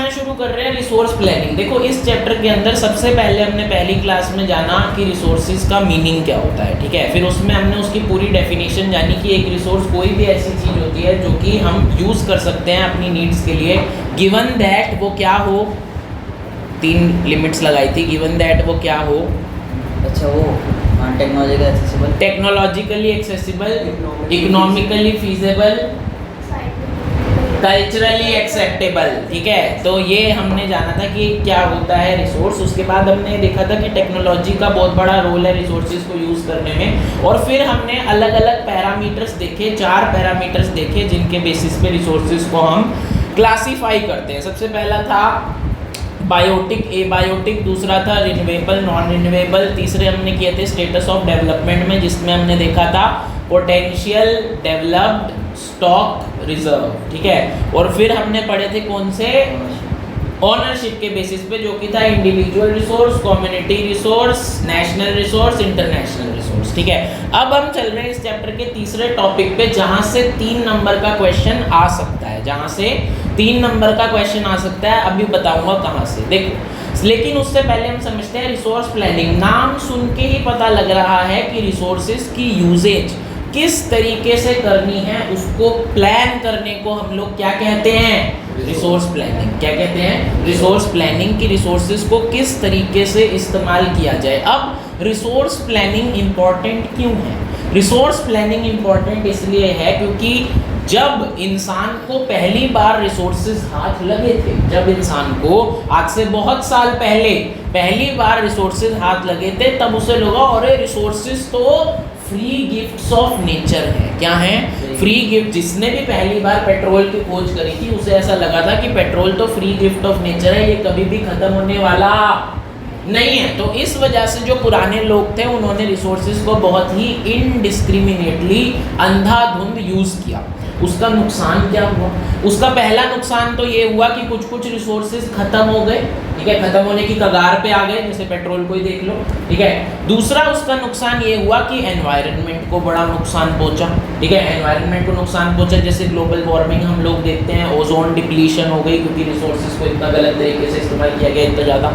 यहाँ शुरू कर रहे हैं रिसोर्स प्लानिंग। देखो इस चैप्टर के अंदर सबसे पहले हमने पहली क्लास में जाना कि रिसोर्सेज का मीनिंग क्या होता है, ठीक है। फिर उसमें हमने उसकी पूरी डेफिनेशन जानी कि एक रिसोर्स कोई भी ऐसी चीज़ होती है जो कि हम यूज़ कर सकते हैं अपनी नीड्स के लिए, गिवन दैट वो क्या हो। 3 लिमिट्स लगाई थी, गिवन दैट वो क्या हो। अच्छा वो technologically accessible, economically feasible, culturally acceptable, ठीक है। तो ये हमने जाना था कि क्या होता है रिसोर्स। उसके बाद हमने देखा था कि टेक्नोलॉजी का बहुत बड़ा रोल है रिसोर्सेज को यूज़ करने में। और फिर हमने अलग अलग पैरामीटर्स देखे, 4 पैरामीटर्स देखे जिनके बेसिस पे रिसोर्सेज को हम क्लासीफाई करते हैं। सबसे पहला था बायोटिक, एबायोटिक, दूसरा था रिन्यूएबल, नॉन रिन्यूएबल, तीसरे हमने किए थे स्टेटस ऑफ डेवलपमेंट में, जिसमें हमने देखा था पोटेंशियल, डेवलप्ड, स्टॉक, रिजर्व, ठीक है। और फिर हमने पढ़े थे कौन से, ओनरशिप के बेसिस पे, जो कि था individual resource, community resource, national resource, international resource, ठीक है। अब हम चल रहे हैं इस चैप्टर के तीसरे टॉपिक पे, जहां से 3 नंबर का क्वेश्चन आ सकता है, जहां से 3 नंबर का क्वेश्चन आ सकता है। अभी बताऊंगा कहां से, देखो। लेकिन उससे पहले हम समझते हैं रिसोर्स प्लानिंग। नाम सुन के ही पता लग रहा है कि रिसोर्सेज की यूजेज किस तरीके से करनी है, उसको प्लान करने को हम लोग क्या कहते हैं, रिसोर्स प्लानिंग। क्या कहते हैं, रिसोर्स प्लानिंग। की रिसोर्सेज को किस तरीके से इस्तेमाल किया जाए। अब रिसोर्स प्लानिंग इम्पॉर्टेंट क्यों है। रिसोर्स प्लानिंग इम्पॉर्टेंट इसलिए है क्योंकि जब इंसान को पहली बार रिसोर्सेज हाथ लगे थे, जब इंसान को आज से बहुत साल पहले पहली बार रिसोर्सेज हाथ लगे थे, तब उसे लगा अरे रिसोर्सेज तो फ्री गिफ्ट्स ऑफ नेचर है। क्या है, फ्री गिफ्ट। जिसने भी पहली बार पेट्रोल की खोज करी थी उसे ऐसा लगा था कि पेट्रोल तो फ्री गिफ्ट ऑफ नेचर है, ये कभी भी खत्म होने वाला नहीं है। तो इस वजह से जो पुराने लोग थे उन्होंने रिसोर्सेज को बहुत ही इनडिस्क्रिमिनेटली, अंधाधुंध यूज़ किया। उसका नुकसान क्या हुआ, उसका पहला नुकसान तो ये हुआ कि कुछ कुछ रिसोर्सेज खत्म हो गए, ठीक है, खत्म होने की कगार पे आ गए, जैसे पेट्रोल को ही देख लो, ठीक है। दूसरा उसका नुकसान ये हुआ कि एनवायरनमेंट को बड़ा नुकसान पहुंचा, ठीक है, एनवायरनमेंट को नुकसान पहुंचा। जैसे ग्लोबल वार्मिंग हम लोग देखते हैं, ओजोन डिप्लीशन हो गई क्योंकि रिसोर्सेज को इतना गलत तरीके से इस्तेमाल किया गया, इतना ज़्यादा।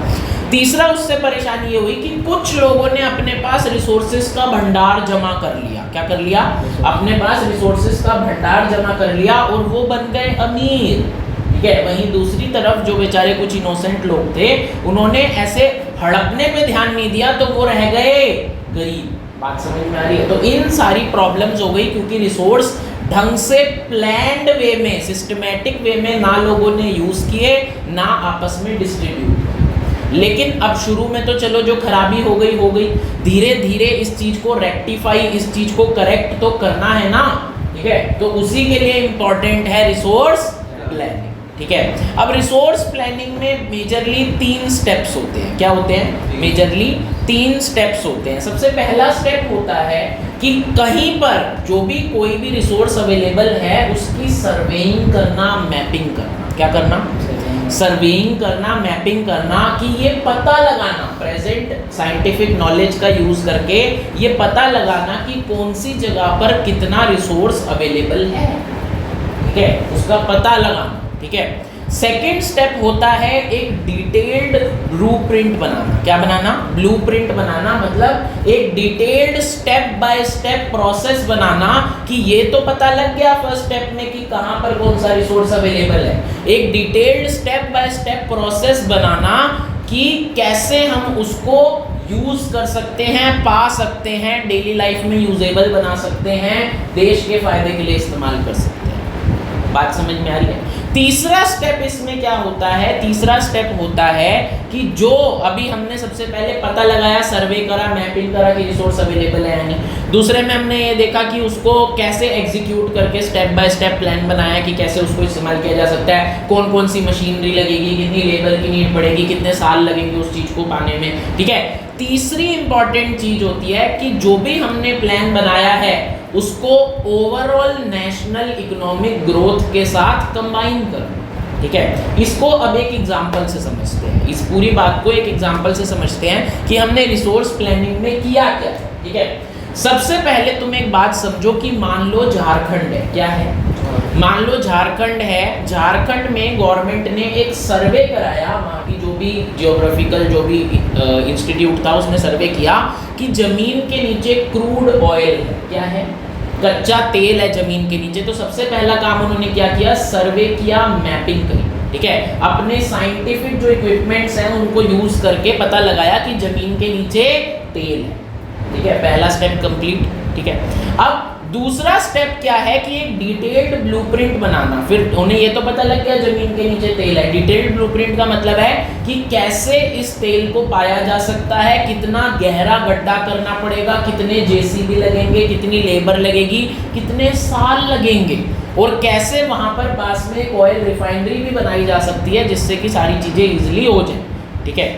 तीसरा उससे परेशानी ये हुई कि कुछ लोगों ने अपने पास रिसोर्सेज का भंडार जमा कर लिया। क्या कर लिया, अपने पास रिसोर्सेज का भंडार जमा कर लिया और वो बन गए अमीर, ठीक है। वहीं दूसरी तरफ जो बेचारे कुछ इनोसेंट लोग थे उन्होंने ऐसे हड़पने पे ध्यान नहीं दिया तो वो रह गए गरीब। बात समझ में आ रही है। तो इन सारी प्रॉब्लम्स हो गई क्योंकि रिसोर्स ढंग से प्लान्ड वे में, सिस्टमैटिक वे में ना लोगों ने यूज किए, ना आपस में डिस्ट्रीब्यूट। लेकिन अब शुरू में तो चलो जो खराबी हो गई, धीरे धीरे इस चीज को रेक्टिफाई, इस चीज को करेक्ट तो करना है ना, ठीक है। तो उसी के लिए इंपॉर्टेंट है रिसोर्स प्लानिंग, ठीक है। अब रिसोर्स प्लानिंग में मेजरली 3 स्टेप्स होते हैं। क्या होते हैं, मेजरली 3 स्टेप्स होते हैं। सबसे पहला स्टेप होता है कि कहीं पर जो भी कोई भी रिसोर्स अवेलेबल है उसकी सर्वेइंग करना, मैपिंग करना। क्या करना, सर्वेइंग करना, मैपिंग करना, कि ये पता लगाना, प्रेजेंट साइंटिफिक नॉलेज का यूज करके ये पता लगाना कि कौन सी जगह पर कितना रिसोर्स अवेलेबल है, ठीक है, उसका पता लगाना, ठीक है। सेकेंड स्टेप होता है एक डिटेल्ड ब्लूप्रिंट बनाना। क्या बनाना, ब्लूप्रिंट बनाना, मतलब एक detailed step by step process बनाना कि ये तो पता लग गया फर्स्ट स्टेप में कि कहाँ पर कौन सा रिसोर्स अवेलेबल है। एक detailed step by step process बनाना कि कैसे हम उसको यूज कर सकते हैं, पा सकते हैं, डेली लाइफ में यूजेबल बना सकते हैं, देश के फायदे के लिए इस्तेमाल कर सकते हैं। बात समझ में आ रही है। तीसरा स्टेप इसमें क्या होता है, तीसरा स्टेप होता है कि जो अभी हमने सबसे पहले पता लगाया, सर्वे करा, मैपिंग करा कि रिसोर्स अवेलेबल है या नहीं। दूसरे में हमने ये देखा कि उसको कैसे एग्जीक्यूट करके स्टेप बाय स्टेप प्लान बनाया कि कैसे उसको इस्तेमाल किया जा सकता है, कौन कौन सी मशीनरी लगेगी, कितनी लेबर की नीड पड़ेगी, कितने साल लगेंगे उस चीज़ को पाने में, ठीक है। तीसरी इंपॉर्टेंट चीज होती है कि जो भी हमने प्लान बनाया है उसको ओवरऑल नेशनल इकोनॉमिक ग्रोथ के साथ कंबाइन करना, ठीक है। इसको अब एक एग्जांपल से समझते हैं, इस पूरी बात को एक एग्जांपल से समझते हैं कि हमने रिसोर्स प्लानिंग में किया क्या, ठीक है। सबसे पहले तुम एक बात समझो कि मान लो झारखंड है, क्या है, मान लो झारखंड है, झारखंड में गवर्नमेंट ने एक सर्वे कराया, वहाँ की जो भी जियोग्राफिकल जो भी इंस्टीट्यूट था उसने सर्वे किया कि जमीन के नीचे क्रूड ऑयल है, क्या है, कच्चा तेल है जमीन के नीचे। तो सबसे पहला काम उन्होंने क्या किया, सर्वे किया, मैपिंग करी, ठीक है, अपने साइंटिफिक जो इक्विपमेंट्स हैं उनको यूज करके पता लगाया कि जमीन के नीचे तेल है, ठीक है, पहला स्टेप कंप्लीट, ठीक है। अब दूसरा स्टेप क्या है कि एक डिटेल्ड ब्लूप्रिंट बनाना। फिर उन्हें ये तो पता लग गया जमीन के नीचे तेल है, डिटेल्ड ब्लूप्रिंट का मतलब है कि कैसे इस तेल को पाया जा सकता है, कितना गहरा गड्ढा करना पड़ेगा, कितने जेसीबी लगेंगे, कितनी लेबर लगेगी, कितने साल लगेंगे, और कैसे वहां पर पास में एक ऑयल रिफाइनरी भी बनाई जा सकती है जिससे कि सारी चीजें इजिली हो जाए, ठीक है।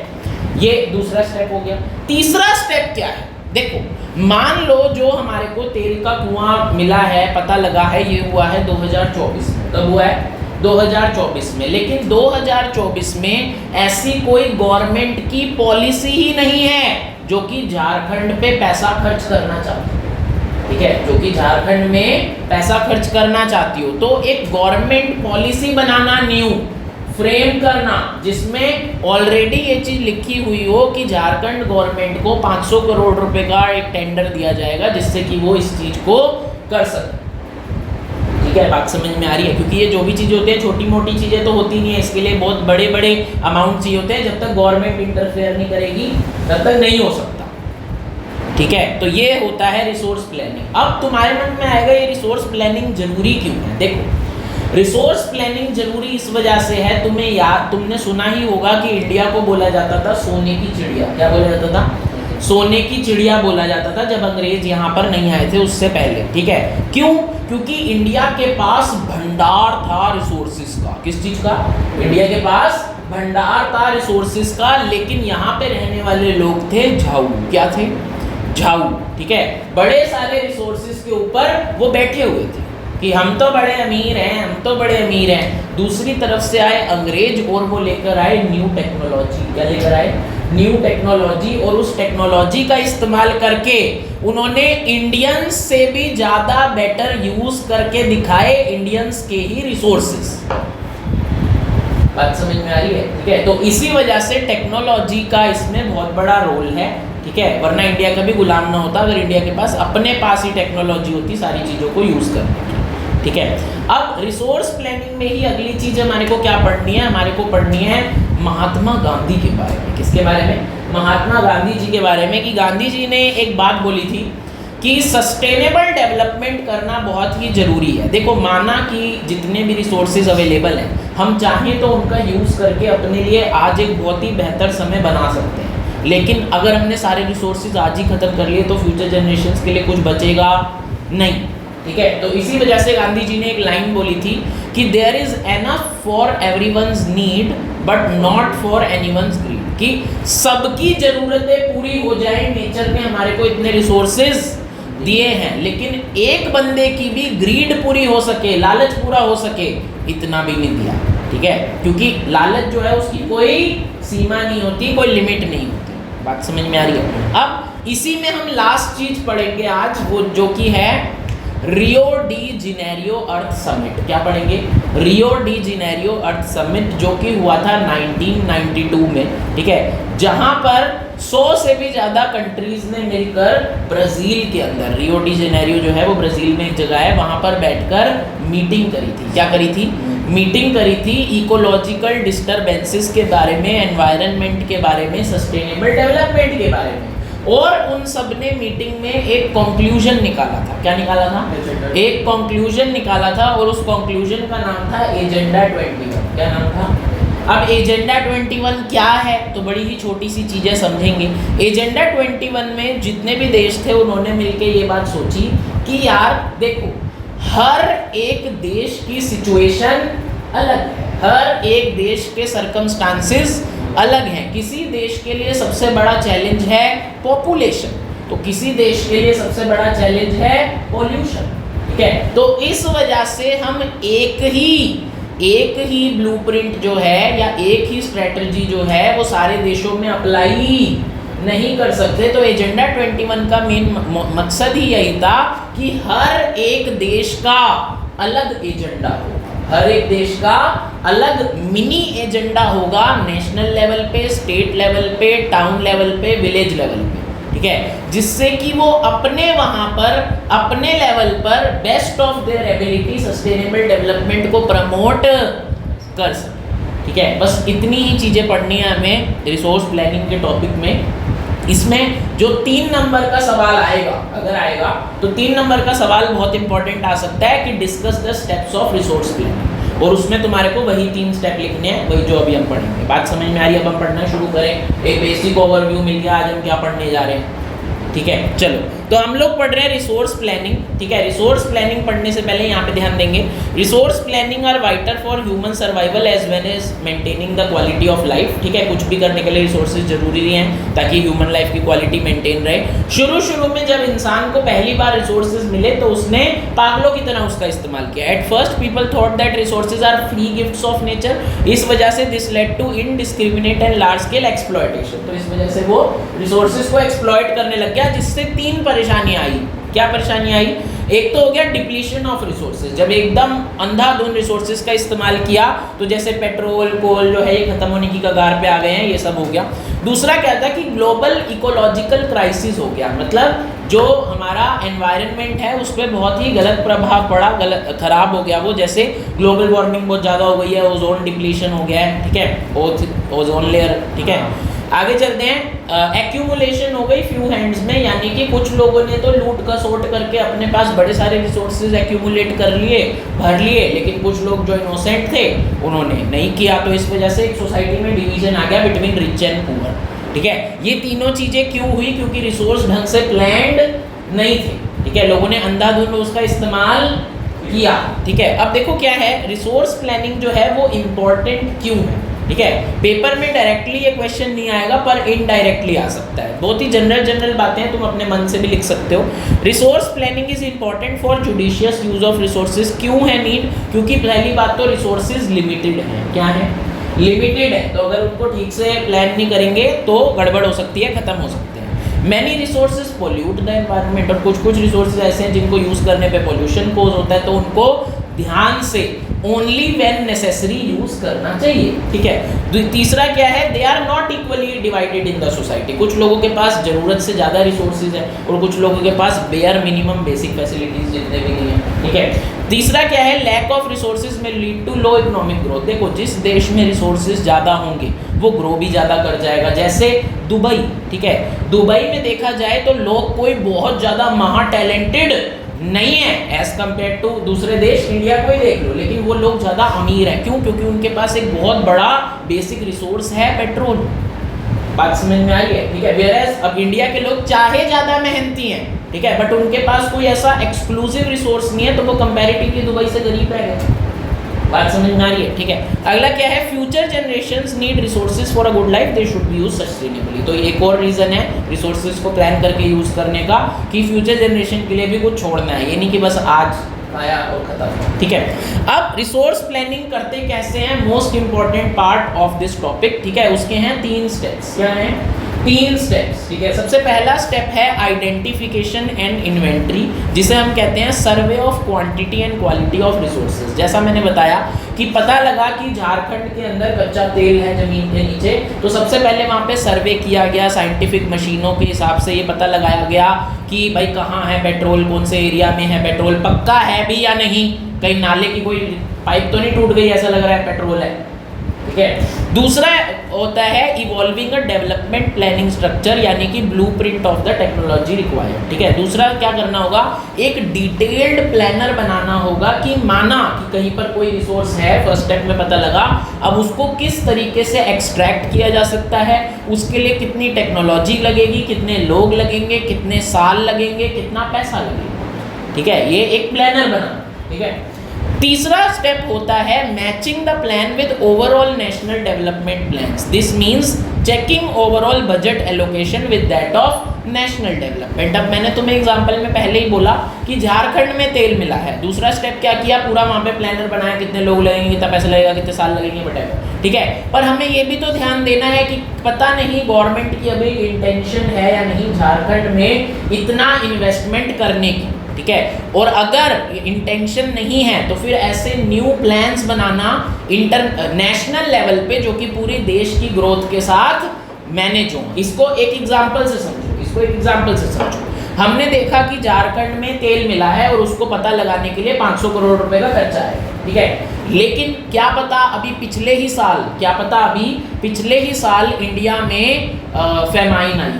ये दूसरा स्टेप हो गया। तीसरा स्टेप क्या है, देखो मान लो जो हमारे को तेल का कुआं मिला है, पता लगा है, ये हुआ है 2024 में। कब हुआ है, 2024 में। लेकिन 2024 में ऐसी कोई गवर्नमेंट की पॉलिसी ही नहीं है जो कि झारखंड पे पैसा खर्च करना चाहती है, ठीक है, जो कि झारखंड में पैसा खर्च करना चाहती हो। तो एक गवर्नमेंट पॉलिसी बनाना, न्यू फ्रेम करना, जिसमें ऑलरेडी ये चीज लिखी हुई हो कि झारखंड गवर्नमेंट को 500 करोड़ रुपए का एक टेंडर दिया जाएगा जिससे कि वो इस चीज को कर सके, ठीक है, बात समझ में आ रही है। क्योंकि ये जो भी चीजें होती है, छोटी मोटी चीजें तो होती नहीं है, इसके लिए बहुत बड़े बड़े अमाउंट चाहिए होते हैं। जब तक गवर्नमेंट इंटरफेयर नहीं करेगी तब तक नहीं हो सकता, ठीक है। तो ये होता है रिसोर्स प्लानिंग। अब तुम्हारे मन में आएगा ये रिसोर्स प्लानिंग जरूरी क्यों है। देखो रिसोर्स प्लानिंग जरूरी इस वजह से है, तुमने सुना ही होगा कि इंडिया को बोला जाता था सोने की चिड़िया। क्या बोला जाता था, सोने की चिड़िया बोला जाता था जब अंग्रेज यहाँ पर नहीं आए थे उससे पहले, ठीक है। क्यों, क्योंकि इंडिया के पास भंडार था रिसोर्सेज का। किस चीज का, इंडिया के पास भंडार था रिसोर्सेज का। लेकिन यहाँ पे रहने वाले लोग थे झाऊ। क्या थे, झाऊ, ठीक है। बड़े सारे रिसोर्सेज के ऊपर वो बैठे हुए थे कि हम तो बड़े अमीर हैं, हम तो बड़े अमीर हैं। दूसरी तरफ से आए अंग्रेज और वो लेकर आए न्यू टेक्नोलॉजी। क्या लेकर आए, न्यू टेक्नोलॉजी। और उस टेक्नोलॉजी का इस्तेमाल करके उन्होंने इंडियंस से भी ज़्यादा बेटर यूज करके दिखाए इंडियंस के ही रिसोर्सेज। बात समझ में आ रही है, ठीक है। तो इसी वजह से टेक्नोलॉजी का इसमें बहुत बड़ा रोल है, ठीक है। वरना इंडिया का भी गुलाम ना होता अगर इंडिया के पास अपने पास ही टेक्नोलॉजी होती सारी चीज़ों को यूज़ करने की, ठीक है। अब रिसोर्स प्लानिंग में ही अगली चीज हमारे को क्या पढ़नी है, हमारे को पढ़नी है महात्मा गांधी के बारे में। किसके बारे में, महात्मा गांधी जी के बारे में। कि गांधी जी ने एक बात बोली थी कि सस्टेनेबल डेवलपमेंट करना बहुत ही जरूरी है। देखो माना कि जितने भी रिसोर्सेज अवेलेबल हैं, हम चाहें तो उनका यूज़ करके अपने लिए आज एक बहुत ही बेहतर समय बना सकते हैं। लेकिन अगर हमने सारे रिसोर्सेज आज ही खत्म कर लिए तो फ्यूचर जनरेशन्स के लिए कुछ बचेगा नहीं, ठीक है। तो इसी वजह से गांधी जी ने एक लाइन बोली थी कि there is enough for everyone's need but not for anyone's greed. कि सबकी जरूरतें पूरी हो जाए, नेचर ने हमारे को इतने रिसोर्सेज दिए हैं, लेकिन एक बंदे की भी ग्रीड पूरी हो सके, लालच पूरा हो सके, इतना भी नहीं दिया, ठीक है। क्योंकि लालच जो है उसकी कोई सीमा नहीं होती, कोई लिमिट नहीं होती। बात समझ में आ रही है। अब इसी में हम लास्ट चीज पढ़ेंगे आज, वो जो कि है रियो डी जेनेरियो अर्थ समिट। क्या पढ़ेंगे, रियो डी जेनेरियो अर्थ समिट, जो कि हुआ था 1992 में, ठीक है। जहां पर 100 से भी ज़्यादा कंट्रीज ने मिलकर ब्राज़ील के अंदर, रियो डी जेनेरियो जो है वो ब्राज़ील में एक जगह है, वहां पर बैठकर मीटिंग करी थी। क्या करी थी, मीटिंग करी थी इकोलॉजिकल डिस्टर्बेंसेस के बारे में, एनवायरनमेंट के बारे में, सस्टेनेबल डेवलपमेंट के बारे में। और उन सब ने मीटिंग में एक कंक्लूजन निकाला था। क्या निकाला था, एक कंक्लूजन निकाला था, और उस कंक्लूजन का नाम था एजेंडा 21। क्या नाम था। अब एजेंडा 21 क्या है, तो बड़ी ही छोटी सी चीज़ें समझेंगे। एजेंडा 21 में जितने भी देश थे उन्होंने मिलकर ये बात सोची कि यार देखो, हर एक देश की सिचुएशन अलग है, हर एक देश के सर्कमस्टांसेस अलग हैं। किसी देश के लिए सबसे बड़ा चैलेंज है पॉपुलेशन, तो किसी देश के लिए सबसे बड़ा चैलेंज है पॉल्यूशन, ठीक है। तो इस वजह से हम एक ही ब्लूप्रिंट जो है या एक ही स्ट्रेटजी जो है वो सारे देशों में अप्लाई नहीं कर सकते। तो एजेंडा 21 का मेन मकसद ही यही था कि हर एक देश का अलग एजेंडा होगा, हर एक देश का अलग मिनी एजेंडा होगा, नेशनल लेवल पे, स्टेट लेवल पे, टाउन लेवल पे, विलेज लेवल पे, ठीक है, जिससे कि वो अपने वहां पर अपने लेवल पर best of their ability sustainable development को प्रमोट कर सके, ठीक है। बस इतनी ही चीजें पढ़नी है हमें रिसोर्स प्लानिंग के टॉपिक में। इसमें जो 3 नंबर का सवाल आएगा, अगर आएगा तो 3 नंबर का सवाल बहुत इंपॉर्टेंट आ सकता है कि discuss the steps of resource planning, और उसमें तुम्हारे को वही 3 स्टेप लिखने हैं, वही जो अभी हम पढ़ेंगे। बात समझ में आ रही है? अब हम पढ़ना शुरू करें। एक बेसिक ओवरव्यू मिल गया, आज हम क्या पढ़ने जा रहे हैं, ठीक है। चलो, तो हम लोग पढ़ रहे हैं रिसोर्स प्लानिंग, ठीक है। रिसोर्स प्लानिंग पढ़ने से पहले यहाँ पे ध्यान देंगे, resource planning are vital for human survival as well as maintaining the quality of life, ठीक है। कुछ भी करने के लिए रिसोर्सेज जरूरी हैं ताकि ह्यूमन लाइफ की क्वालिटी मेंटेन रहे। शुरू में जब इंसान को पहली बार रिसोर्सेज मिले तो उसने पागलों की तरह उसका इस्तेमाल किया। At first people thought that resources are free gifts of nature, इस वजह से this led to indiscriminate and large scale exploitation, तो इस वजह से वो रिसोर्सेज को एक्सप्लॉयट करने लग गया, जिससे 3 परेशानी आई। क्या परेशानी आई? एक तो हो गया डिप्लीशन ऑफ रिसोर्सेज, जब एकदम अंधाधुंध रिसोर्सेज का इस्तेमाल किया तो जैसे पेट्रोल, कोल जो है ये खत्म होने की कगार पे आ गए हैं, ये सब हो गया। दूसरा क्या था कि ग्लोबल इकोलॉजिकल क्राइसिस हो गया, मतलब जो हमारा एनवायरनमेंट है उस पर बहुत ही गलत प्रभाव पड़ा, गलत खराब हो गया वो, जैसे ग्लोबल वार्मिंग बहुत ज़्यादा हो गई है, ओजोन डिप्लीशन हो गया है, ठीक है, ओजोन लेयर, ठीक है। आगे चलते हैं, एक्यूमुलेशन हो गई फ्यू हैंड्स में, यानी कि कुछ लोगों ने तो लूट खसोट करके अपने पास बड़े सारे रिसोर्सेज एक्यूमुलेट कर लिए, भर लिए, लेकिन कुछ लोग जो इनोसेंट थे उन्होंने नहीं किया, तो इस वजह से एक सोसाइटी में डिवीजन आ गया बिटवीन रिच एंड पुअर, ठीक है। ये तीनों चीज़ें क्यों हुई? क्योंकि रिसोर्स ढंग से प्लान्ड नहीं थे, ठीक है, लोगों ने अंधाधुंध उसका इस्तेमाल किया, ठीक है। अब देखो क्या है, रिसोर्स प्लानिंग जो है वो इम्पोर्टेंट क्यों है, ठीक है। पेपर में डायरेक्टली ये क्वेश्चन नहीं आएगा पर इनडायरेक्टली आ सकता है, बहुत ही जनरल बातें तुम अपने मन से भी लिख सकते हो। Resource planning is important for judicious use of resources, क्यों है नीड? क्योंकि पहली बात तो रिसोर्सेज लिमिटेड है, क्या है? लिमिटेड है, तो अगर उनको ठीक से प्लान नहीं करेंगे तो गड़बड़ हो सकती है, खत्म हो सकते हैं। Many resources pollute the environment, और कुछ रिसोर्सेज ऐसे हैं जिनको यूज करने पे पोल्यूशन कोज होता है, तो उनको ध्यान से ओनली व्हेन नेसेसरी यूज करना चाहिए, ठीक है। तीसरा क्या है, they are not equally divided in the society, कुछ लोगों के पास जरूरत से ज़्यादा रिसोर्सेज है और कुछ लोगों के पास बेयर मिनिमम बेसिक फैसिलिटीज जितने भी नहीं है, ठीक है। तीसरा क्या है, lack of resources may lead to low economic growth. देखो, जिस देश में रिसोर्सेज ज़्यादा होंगे वो ग्रो भी ज़्यादा कर जाएगा, जैसे दुबई, ठीक है। दुबई में देखा जाए तो लोग कोई बहुत ज़्यादा महा टैलेंटेड नहीं है एज कम्पेयर टू दूसरे देश, इंडिया को ही देख लो, लेकिन वो लोग ज़्यादा अमीर हैं। क्यों? क्योंकि उनके पास एक बहुत बड़ा बेसिक रिसोर्स है, पेट्रोल। बात समझ में आई है, ठीक है। वेयरएज अब इंडिया के लोग चाहे ज़्यादा मेहनती हैं, ठीक है, बट उनके पास कोई ऐसा एक्सक्लूसिव रिसोर्स नहीं है, तो वो कंपैरेटिवली दुबई से गरीब रह गए। बात समझ में आ रही है, ठीक है। अगला क्या है, future generations need resources for a good life, they should be use sustainably. तो एक और रीजन है रिसोर्सेज को प्लान करके यूज करने का कि फ्यूचर जनरेशन के लिए भी कुछ छोड़ना है, ये नहीं कि बस आज आया और खत्म, ठीक है। अब रिसोर्स प्लानिंग करते कैसे हैं, most important part of this topic, ठीक है। उसके हैं 3 स्टेप्स। क्या हैं? 3 स्टेप्स, ठीक है। सबसे पहला स्टेप है आइडेंटिफिकेशन एंड इन्वेंट्री, जिसे हम कहते हैं survey of quantity and quality of resources. जैसा मैंने बताया कि पता लगा कि झारखंड के अंदर कच्चा तेल है जमीन के नीचे, तो सबसे पहले वहाँ पे सर्वे किया गया, साइंटिफिक मशीनों के हिसाब से ये पता लगाया गया कि भाई कहाँ है पेट्रोल, कौन से एरिया में है पेट्रोल, पक्का है भी या नहीं, कहीं नाले की कोई पाइप तो नहीं टूट गई, ऐसा लग रहा है पेट्रोल है, ठीक है। दूसरा होता है evolving a development planning structure, यानी कि blueprint of the technology required, ठीक है। दूसरा क्या करना होगा, एक डिटेल्ड प्लानर बनाना होगा कि माना कि कहीं पर कोई रिसोर्स है, फर्स्ट स्टेप में पता लगा, अब उसको किस तरीके से एक्सट्रैक्ट किया जा सकता है, उसके लिए कितनी टेक्नोलॉजी लगेगी, कितने लोग लगेंगे, कितने साल लगेंगे, कितना पैसा लगेगा, ठीक है। ये एक प्लानर बना, ठीक है। तीसरा स्टेप होता है matching the plan with overall national development plans, this means checking overall budget allocation with that of national development. अब मैंने तुम्हें एग्जांपल में पहले ही बोला कि झारखंड में तेल मिला है, दूसरा स्टेप क्या किया, पूरा वहाँ पे प्लानर बनाया, कितने लोग लगेंगे, कितना पैसा लगेगा, कितने साल लगेंगे, वटेवर, ठीक है। पर हमें ये भी तो ध्यान देना है कि पता नहीं गवर्नमेंट की अभी इंटेंशन है या नहीं झारखंड में इतना इन्वेस्टमेंट करने की, ठीक है। और अगर इंटेंशन नहीं है तो फिर ऐसे न्यू प्लान्स बनाना इंटरनेशनल लेवल पे जो कि पूरे देश की ग्रोथ के साथ मैनेज हो। इसको एक एग्जांपल से समझो, हमने देखा कि झारखंड में तेल मिला है और उसको पता लगाने के लिए 500 करोड़ रुपए का खर्चा है, ठीक है। लेकिन क्या पता अभी पिछले ही साल इंडिया में फेमाइन आई,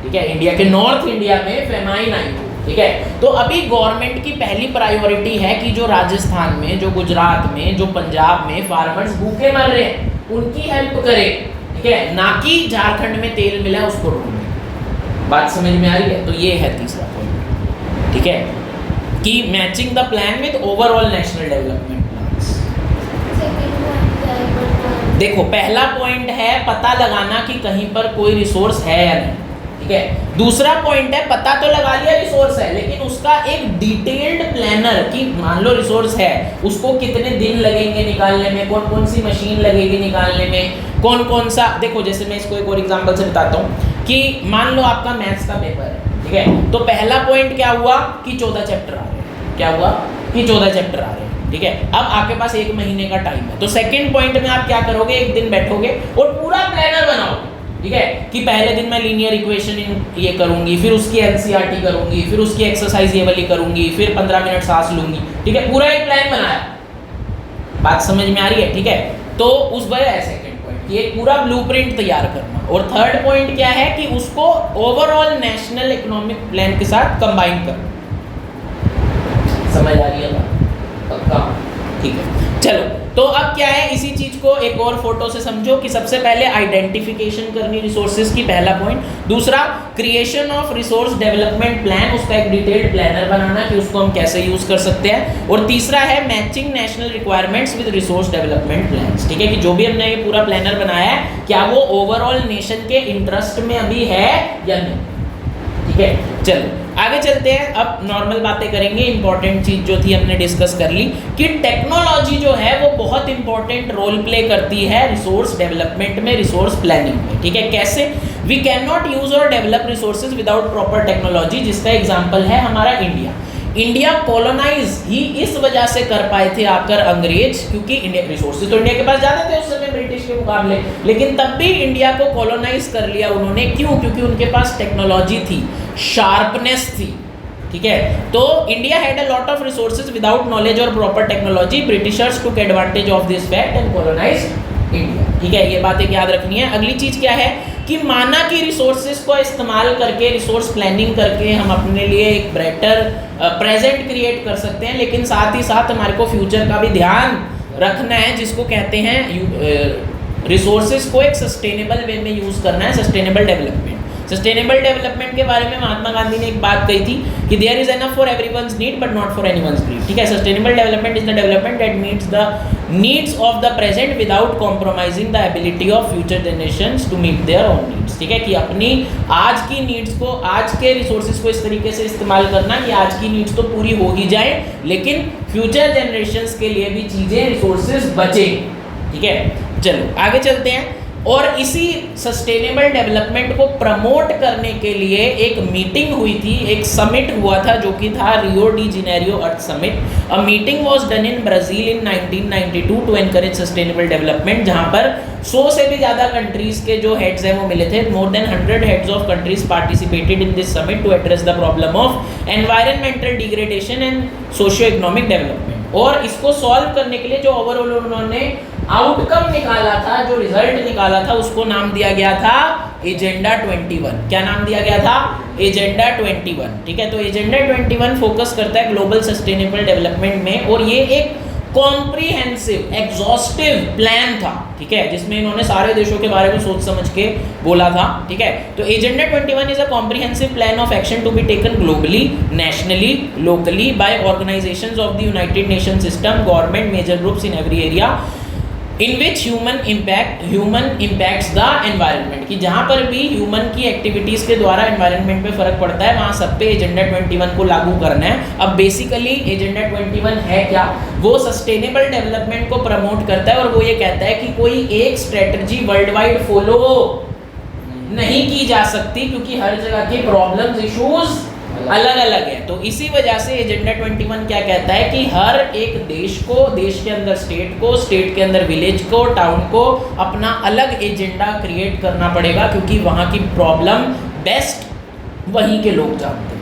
ठीक है, इंडिया के नॉर्थ इंडिया में फेमाइन आई, ठीक है। तो अभी गवर्नमेंट की पहली प्रायोरिटी है कि जो राजस्थान में, जो गुजरात में, जो पंजाब में फार्मर्स भूखे मर रहे हैं उनकी हेल्प करे, ठीक है, ना कि झारखंड में तेल मिला उसको रोके। बात समझ में आ रही है? तो ये है तीसरा पॉइंट, ठीक है, कि matching the plan with overall national development plans. देखो पहला पॉइंट है पता लगाना कि कहीं पर कोई रिसोर्स है या नहीं, ठीक है। दूसरा पॉइंट है पता तो लगा लिया रिसोर्स है, लेकिन उसका एक डिटेल्ड प्लानर कि मान लो रिसोर्स है, उसको कितने दिन लगेंगे निकालने में, कौन कौन सी मशीन लगेगी निकालने में, कौन कौन सा। देखो जैसे मैं इसको एक और एग्जांपल से बताता हूँ कि मान लो आपका मैथ्स का पेपर है, ठीक है। तो पहला पॉइंट क्या हुआ कि 14 चैप्टर आ रहे हैं, क्या हुआ कि 14 चैप्टर आ रहे हैं, ठीक है। अब आपके पास 1 महीने का टाइम है, तो सेकंड पॉइंट में आप क्या करोगे, एक दिन बैठोगे और पूरा प्लानर बनाओगे, ठीक है, कि पहले दिन मैं लीनियर इक्वेशन ये करूंगी, फिर उसकी एनसीईआरटी करूंगी, फिर उसकी एक्सरसाइज ये वाली करूंगी, फिर 15 मिनट सांस लूंगी, ठीक है, पूरा एक प्लान बनाया। बात समझ में आ रही है? ठीक है। तो उस वजह है सेकंड पॉइंट कि एक पूरा ब्लूप्रिंट तैयार करना। और थर्ड पॉइंट क्या है कि उसको ओवरऑल नेशनल इकोनॉमिक प्लान के साथ कंबाइन करना। समझ आ रही है बात? पक्का? ठीक है। चलो तो अब क्या है, इसी चीज को एक और फोटो से समझो कि सबसे पहले आइडेंटिफिकेशन करनी रिसोर्सेज की, पहला पॉइंट। दूसरा creation of resource development plan, उसका एक डिटेल्ड प्लानर बनाना कि उसको हम कैसे यूज कर सकते हैं। और तीसरा है matching national requirements with resource development plans, ठीक है, कि जो भी हमने ये पूरा प्लानर बनाया है क्या वो ओवरऑल नेशन के इंटरेस्ट में अभी है या नहीं, ठीक है। चलो आगे चलते हैं, अब नॉर्मल बातें करेंगे। इंपॉर्टेंट चीज जो थी हमने डिस्कस कर ली कि टेक्नोलॉजी जो है वो बहुत इंपॉर्टेंट रोल प्ले करती है रिसोर्स डेवलपमेंट में, रिसोर्स प्लानिंग में, ठीक है। कैसे? वी कैन नॉट यूज और develop resources without proper technology, जिसका एग्जांपल है हमारा इंडिया। इंडिया कॉलोनाइज ही इस वजह से कर पाए थे आकर अंग्रेज, क्योंकि इंडिया रिसोर्सेज तो इंडिया के पास ज्यादा थे उस समय ब्रिटिश के मुकाबले, लेकिन तब भी इंडिया को कॉलोनाइज कर लिया उन्होंने। क्यों? क्योंकि उनके पास टेक्नोलॉजी थी, शार्पनेस थी, ठीक है। तो India had a lot of resources without knowledge और proper technology. Britishers took advantage of this fact and colonised India, ठीक है। ये बात एक याद रखनी है। अगली चीज क्या है कि माना कि रिसोर्सेज को इस्तेमाल करके, रिसोर्स प्लानिंग करके हम अपने लिए एक बेटर प्रेजेंट क्रिएट कर सकते हैं, लेकिन साथ ही साथ हमारे को फ्यूचर का भी ध्यान रखना है, जिसको कहते हैं रिसोर्सेज को एक सस्टेनेबल वे में यूज करना है, सस्टेनेबल डेवलपमेंट। सस्टेनेबल डेवलपमेंट के बारे में महात्मा गांधी ने एक बात कही थी कि there is enough for everyone's need but not for anyone's greed, ठीक है। Sustainable development is the development that meets the needs of the present without compromising the ability of future generations to meet their own needs, ठीक है, कि अपनी आज की needs को, आज के रिसोर्सेज को इस तरीके से इस्तेमाल करना कि आज की नीड्स तो पूरी हो ही जाए, लेकिन फ्यूचर जनरेशंस के लिए भी चीजें, रिसोर्सेज बचे, ठीक है। चलो आगे चलते हैं। और इसी सस्टेनेबल डेवलपमेंट को प्रमोट करने के लिए एक मीटिंग हुई थी, एक समिट हुआ था जो कि था Rio de Janeiro Earth Summit. A meeting was done in Brazil in 1992 to encourage sustainable development, जहां पर 100 से भी ज़्यादा कंट्रीज के जो हेड्स हैं वो मिले थे। More than 100 heads of countries participated in this summit to address the problem of environmental degradation and socio economic development. और इसको सॉल्व करने के लिए जो ओवरऑल उन्होंने आउटकम निकाला था, जो रिजल्ट निकाला था, उसको नाम दिया गया था एजेंडा 21। क्या नाम दिया गया था? एजेंडा 21, ठीक है। तो एजेंडा 21 फोकस करता है ग्लोबल सस्टेनेबल डेवलपमेंट में, और ये एक कॉम्प्रिहेंसिव एग्जॉस्टिव प्लान था, ठीक है, जिसमें इन्होंने सारे देशों के बारे में सोच समझ के बोला था, ठीक है। तो agenda 21 is a comprehensive plan of action to be taken globally, nationally, locally by organisations of the united nation system, government, major groups in every area in which human impacts the environment, कि जहाँ पर भी human की activities के द्वारा environment पे फर्क पड़ता है, वहाँ सब पे एजेंडा 21 को लागू करना है। अब बेसिकली एजेंडा 21 है क्या? वो सस्टेनेबल डेवलपमेंट को प्रमोट करता है, और वो ये कहता है कि कोई एक स्ट्रेटजी वर्ल्ड वाइड फॉलो नहीं की जा सकती, क्योंकि हर जगह के प्रॉब्लम्स, इश्यूज अलग अलग है। तो इसी वजह से एजेंडा 21 क्या कहता है कि हर एक देश को, देश के अंदर स्टेट को, स्टेट के अंदर विलेज को, टाउन को अपना अलग एजेंडा क्रिएट करना पड़ेगा, क्योंकि वहाँ की प्रॉब्लम बेस्ट वहीं के लोग जानते हैं।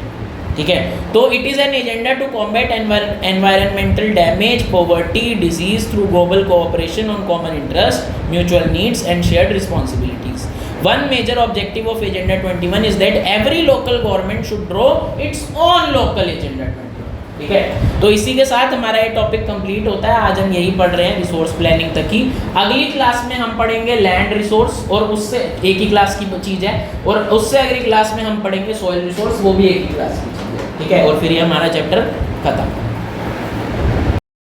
ठीक है, तो it is an agenda to combat environmental damage, poverty, disease through global cooperation on common interest, mutual needs and shared responsibilities. One major objective of Agenda 21 is that every local government should draw its own local Agenda 21। ठीक है, तो इसी के साथ हमारा ये topic complete होता है। आज हम यही पढ़ रहे हैं रिसोर्स प्लानिंग तक ही। अगली क्लास में हम पढ़ेंगे लैंड रिसोर्स, और उससे एक ही क्लास की चीज़ है, और उससे अगली क्लास में हम पढ़ेंगे सॉइल रिसोर्स, वो भी एक ही क्लास की चीज़ है। ठीक है, और फिर ये हमारा चैप्टर खत्म।